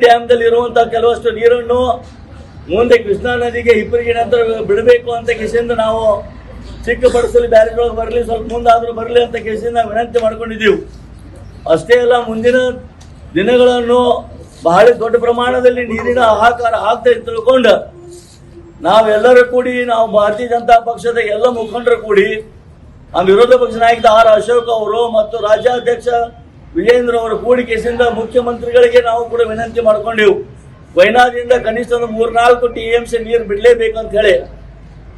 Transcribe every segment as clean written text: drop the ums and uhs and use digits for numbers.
ಡ್ಯಾಮ್ದಲ್ಲಿ ಇರುವಂತಹ ಕೆಲವಷ್ಟು ನೀರನ್ನು ಮುಂದೆ ಕೃಷ್ಣಾ ನದಿಗೆ ಹಿಪ್ಪರಿಗೆ ನಂತರ ಬಿಡಬೇಕು ಅಂತ ಕೇಸಿಂದ ನಾವು ಚಿಕ್ಕಪಡಿಸಲು ಬ್ಯಾರೇಜ್ ಒಳಗೆ ಬರಲಿ, ಸ್ವಲ್ಪ ಮುಂದಾದರೂ ಬರಲಿ ಅಂತ ಕೇಸಿಂದ ವಿನಂತಿ ಮಾಡ್ಕೊಂಡಿದ್ದೀವಿ. ಅಷ್ಟೇ ಅಲ್ಲ, ಮುಂದಿನ ದಿನಗಳನ್ನು ಬಹಳ ದೊಡ್ಡ ಪ್ರಮಾಣದಲ್ಲಿ ನೀರಿನ ಹಾಹಾಕಾರ ಆಗ್ತಾ ತಿಳ್ಕೊಂಡು ನಾವೆಲ್ಲರೂ ಕೂಡಿ, ನಾವು ಭಾರತೀಯ ಜನತಾ ಪಕ್ಷದ ಎಲ್ಲ ಮುಖಂಡರು ಕೂಡಿ, ನಮ್ಮ ವಿರೋಧ ಪಕ್ಷ ನಾಯಕ ಆರ್ ಅಶೋಕ್ ಅವರು ಮತ್ತು ರಾಜ್ಯಾಧ್ಯಕ್ಷ ವಿಜೇಂದ್ರ ಅವರು ಕೂಡಿ ಕೇಸಿಂದ ಮುಖ್ಯಮಂತ್ರಿಗಳಿಗೆ ನಾವು ಕೂಡ ವಿನಂತಿ ಮಾಡ್ಕೊಂಡೆವು. ವೈನಾದಿಂದ ಕನಿಷ್ಠ ಒಂದು 3-4 TMC ನೀರು ಬಿಡಲೇಬೇಕಂತ ಹೇಳಿ.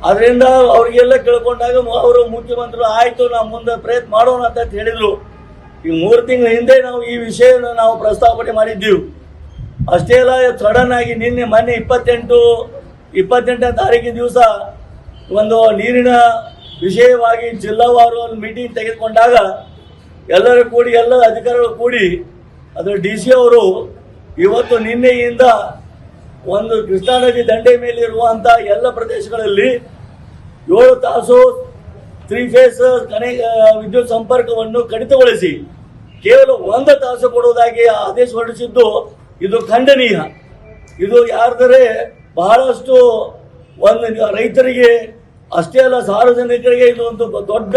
ಅದರಿಂದ ಅವ್ರಿಗೆಲ್ಲ ಕೇಳ್ಕೊಂಡಾಗ ಅವರು ಮುಖ್ಯಮಂತ್ರಿಗಳು ಆಯ್ತು, ನಾವು ಮುಂದೆ ಪ್ರಯತ್ನ ಮಾಡೋಣ ಅಂತ ಹೇಳಿದ್ರು. ಈಗ 3 ತಿಂಗಳ ಹಿಂದೆ ನಾವು ಈ ವಿಷಯವನ್ನು ನಾವು ಪ್ರಸ್ತಾಪನೆ ಮಾಡಿದ್ದೀವಿ. ಅಷ್ಟೇ ಅಲ್ಲ, ಸಡನ್ ಆಗಿ ಮೊನ್ನೆ 28ನೇ ತಾರೀಕಿನ ದಿವಸ ಒಂದು ನೀರಿನ ವಿಷಯವಾಗಿ ಜಿಲ್ಲಾವಾರು ಒಂದು ಮೀಟಿಂಗ್ ತೆಗೆದುಕೊಂಡಾಗ ಎಲ್ಲರೂ ಕೂಡಿ, ಎಲ್ಲ ಅಧಿಕಾರಿಗಳು ಕೂಡಿ, ಅದರ DC ಅವರು ಇವತ್ತು ನಿನ್ನೆಯಿಂದ ಒಂದು ಕೃಷ್ಣಾ ನದಿ ದಂಡೆ ಮೇಲೆ ಇರುವಂಥ ಎಲ್ಲ ಪ್ರದೇಶಗಳಲ್ಲಿ 7 ತಾಸು 3 ಫೇಸ್ ವಿದ್ಯುತ್ ಸಂಪರ್ಕವನ್ನು ಕಡಿತಗೊಳಿಸಿ ಕೇವಲ 1 ತಾಸು ಕೊಡುವುದಾಗಿ ಆದೇಶ ಹೊರಡಿಸಿದ್ದು ಇದು ಖಂಡನೀಯ. ಇದು ಯಾರ್ದರೆ ಬಹಳಷ್ಟು ಒಂದು ರೈತರಿಗೆ ಅಷ್ಟೇ ಅಲ್ಲ, ಸಾರ್ವಜನಿಕರಿಗೆ ಇದು ಒಂದು ದೊಡ್ಡ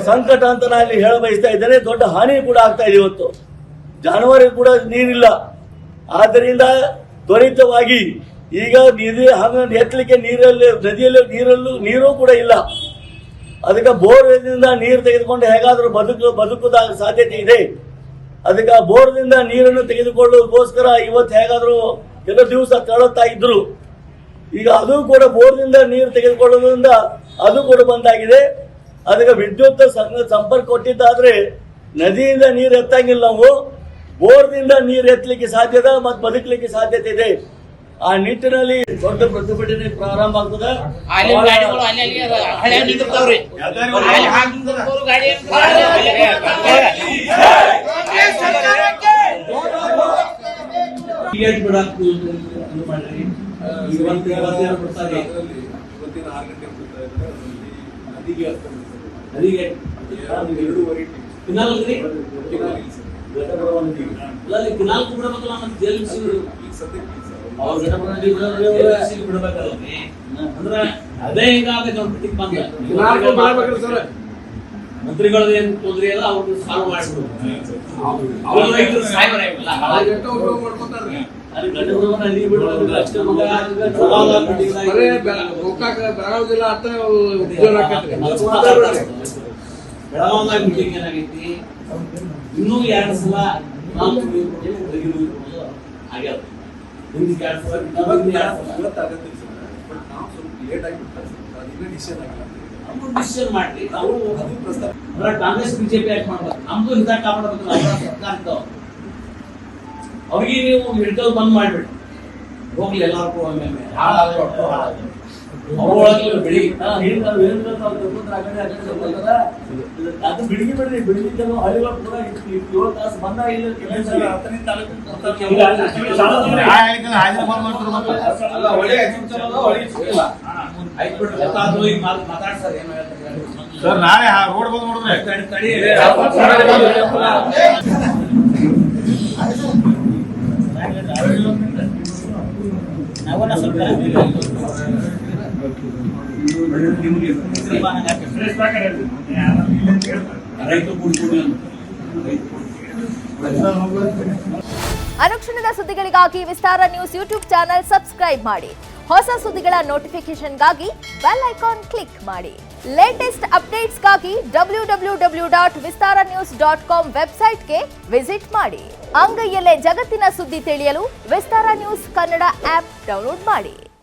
ಸಂಕಟ ಅಂತ ನಾನು ಇಲ್ಲಿ ಹೇಳ ಬಯಸ್ತಾ ಇದ್ದೇನೆ. ದೊಡ್ಡ ಹಾನಿ ಕೂಡ ಆಗ್ತಾ ಇದೆ. ಇವತ್ತು ಜಾನುವಾರಿಗೆ ಕೂಡ ನೀರಿಲ್ಲ. ಆದ್ದರಿಂದ ತ್ವರಿತವಾಗಿ ಈಗ ಎತ್ತಲಿಕ್ಕೆ ನದಿಯಲ್ಲಿ ನೀರು ಕೂಡ ಇಲ್ಲ. ಅದಕ್ಕೆ ಬೋರ್ನಿಂದ ನೀರು ತೆಗೆದುಕೊಂಡು ಹೇಗಾದರೂ ಬದುಕುದ ಸಾಧ್ಯತೆ ಇದೆ. ಅದಕ್ಕೆ ಬೋರ್ನಿಂದ ನೀರನ್ನು ತೆಗೆದುಕೊಳ್ಳೋದಕ್ಕೋಸ್ಕರ ಇವತ್ತು ಹೇಗಾದರೂ ಕೆಲವು ದಿವಸ ತಳ್ಳುತ್ತಾ ಇದ್ರು. ಈಗ ಅದು ಕೂಡ ಬೋರ್ನಿಂದ ನೀರು ತೆಗೆದುಕೊಳ್ಳೋದ್ರಿಂದ ಅದು ಕೂಡ ಬಂದಾಗಿದೆ. ಅದಕ್ಕೆ ವಿದ್ಯುತ್ ಸಂಪರ್ಕ ಕೊಟ್ಟಿದ್ದಾದ್ರೆ ನದಿಯಿಂದ ನೀರು ಎತ್ತಂಗಿಲ್ಲ, ನಾವು ಬೋರ್ನಿಂದ ನೀರು ಎತ್ತಲಿಕ್ಕೆ ಸಾಧ್ಯದ ಮತ್ತು ಬದುಕಲಿಕ್ಕೆ ಸಾಧ್ಯತೆ ಇದೆ. ಆ ನಿಟ್ಟಿನಲ್ಲಿ ದೊಡ್ಡ ಪ್ರತಿಭಟನೆ ಪ್ರಾರಂಭ ಆಗ್ತದೆ. ಅದೇ ಮಂತ್ರಿಗಳದ್ದು ಏನು ತೊಂದರೆ ಇಲ್ಲ, ಅವ್ರನ್ನ ಸಾಲ್ವ್ ಮಾಡ್ಬಿಡು. ಬೆಳಗಾವಿ ಮೀಟಿಂಗ್ ಏನಾಗೈತಿ, ಇನ್ನೂ 2 ಸಲ ಆಗ್ಯಾವ. ಡಿಸಿಷನ್ ಮಾಡ್ರಿ. ಕಾಂಗ್ರೆಸ್ BJP ಯಾಕೆ ಮಾಡ್ಬೇಕು? ನಮ್ದು ಹಿತ ಕಾಪಾಡಬೇಕು. ಸರ್ಕಾರ ಅವ್ರಿಗೆ ನೀವು ಮೆಡಿಕಲ್ ಬಂದ್ ಮಾಡ್ಬಿಡಿ, ಹೋಗ್ಲಿ ಎಲ್ಲಾರ್ಗೂ ಬೆಳಿಗ್ಗೆ ಬಿಡಿಗೆ ಕೆಲವು ಹಳ್ಳಿಗಳು ಕೂಡ 7 ತಾಸು ಬಂದ ಸರ್ ನಾಳೆ ರೋಡ್ ಬಂದ್ ಮಾಡಿದ್ರೆ ಅನುಕ್ಷಣದ ಸುದ್ದಿಗಳಿಗಾಗಿ ವಿಸ್ತಾರ ನ್ಯೂಸ್ ಯೂಟ್ಯೂಬ್ ಚಾನೆಲ್ ಸಬ್ಸ್ಕ್ರೈಬ್ ಮಾಡಿ. ಹೊಸ ಸುದ್ದಿಗಳ ನೋಟಿಫಿಕೇಶನ್ಗಾಗಿ ಬೆಲ್ ಐಕಾನ್ ಕ್ಲಿಕ್ ಮಾಡಿ. ಲೇಟೆಸ್ಟ್ ಅಪ್ಡೇಟ್ಸ್ಗಾಗಿ www.vistaranews.com ವೆಬ್ಸೈಟ್ಗೆ ವಿಸಿಟ್ ಮಾಡಿ. ಅಂಗೈಯಲ್ಲೇ ಜಗತ್ತಿನ ಸುದ್ದಿ ತಿಳಿಯಲು ವಿಸ್ತಾರ ನ್ಯೂಸ್ ಕನ್ನಡ ಆಪ್ ಡೌನ್ಲೋಡ್ ಮಾಡಿ.